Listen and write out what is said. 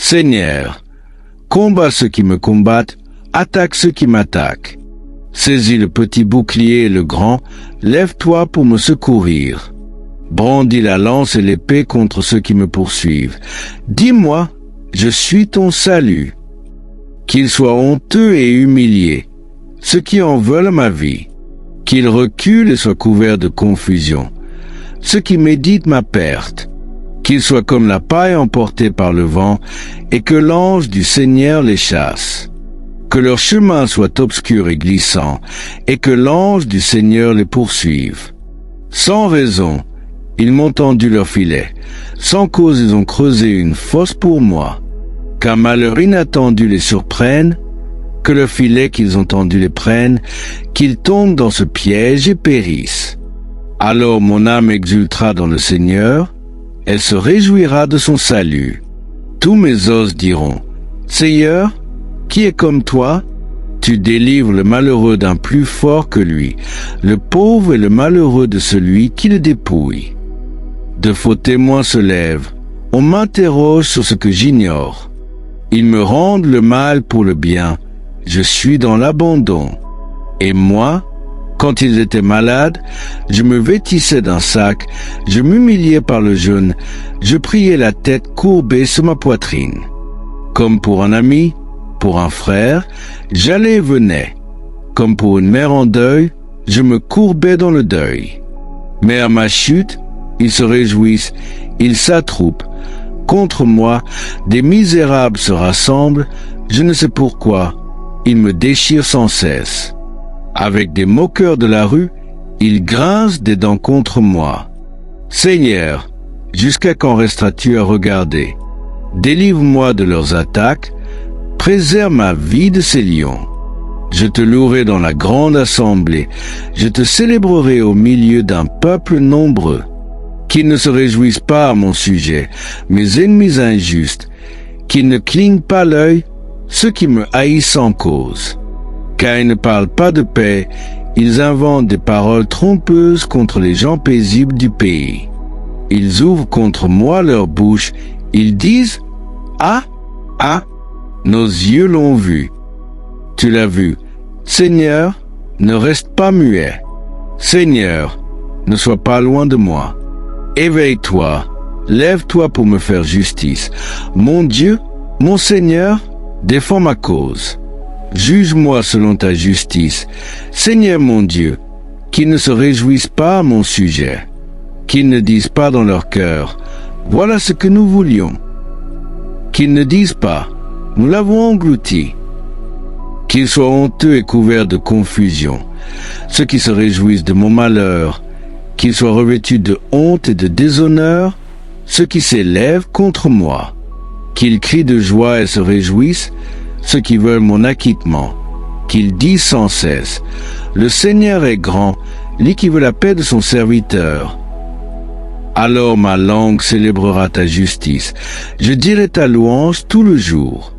Seigneur, combat ceux qui me combattent, attaque ceux qui m'attaquent. Saisis le petit bouclier et le grand, lève-toi pour me secourir. Brandis la lance et l'épée contre ceux qui me poursuivent. Dis-moi, je suis ton salut. Qu'ils soient honteux et humiliés, ceux qui en veulent ma vie. Qu'ils reculent et soient couverts de confusion, ceux qui méditent ma perte. Qu'ils soient comme la paille emportée par le vent, et que l'ange du Seigneur les chasse. Que leur chemin soit obscur et glissant, et que l'ange du Seigneur les poursuive. Sans raison, ils m'ont tendu leur filet. Sans cause, ils ont creusé une fosse pour moi. Qu'un malheur inattendu les surprenne, que le filet qu'ils ont tendu les prenne, qu'ils tombent dans ce piège et périssent. Alors mon âme exultera dans le Seigneur, elle se réjouira de son salut. Tous mes os diront, Seigneur, qui est comme toi? Tu délivres le malheureux d'un plus fort que lui, le pauvre et le malheureux de celui qui le dépouille. De faux témoins se lèvent, on m'interroge sur ce que j'ignore. Ils me rendent le mal pour le bien, je suis dans l'abandon. Et moi, quand ils étaient malades, je me vêtissais d'un sac, je m'humiliais par le jeûne, je priais la tête courbée sur ma poitrine. Comme pour un ami, pour un frère, j'allais et venais. Comme pour une mère en deuil, je me courbais dans le deuil. Mais à ma chute, ils se réjouissent, ils s'attroupent. Contre moi, des misérables se rassemblent, je ne sais pourquoi, ils me déchirent sans cesse. Avec des moqueurs de la rue, ils grincent des dents contre moi. Seigneur, jusqu'à quand resteras-tu à regarder? Délivre-moi de leurs attaques, préserve ma vie de ces lions. Je te louerai dans la grande assemblée, je te célébrerai au milieu d'un peuple nombreux. Qu'ils ne se réjouissent pas à mon sujet, mes ennemis injustes, qu'ils ne clignent pas l'œil, ceux qui me haïssent sans cause. Car ils ne parlent pas de paix, ils inventent des paroles trompeuses contre les gens paisibles du pays. Ils ouvrent contre moi leur bouche, ils disent « Ah, ah, nos yeux l'ont vu. » Tu l'as vu. Seigneur, ne reste pas muet. Seigneur, ne sois pas loin de moi. Éveille-toi, lève-toi pour me faire justice. Mon Dieu, mon Seigneur, défends ma cause. Juge-moi selon ta justice. Seigneur mon Dieu, qu'ils ne se réjouissent pas à mon sujet, qu'ils ne disent pas dans leur cœur, voilà ce que nous voulions. Qu'ils ne disent pas, nous l'avons englouti. Qu'ils soient honteux et couverts de confusion, ceux qui se réjouissent de mon malheur, qu'ils soient revêtus de honte et de déshonneur, ceux qui s'élèvent contre moi, qu'ils crient de joie et se réjouissent, ceux qui veulent mon acquittement, qu'ils disent sans cesse, le Seigneur est grand, lui qui veut la paix de son serviteur. Alors ma langue célébrera ta justice, je dirai ta louange tout le jour.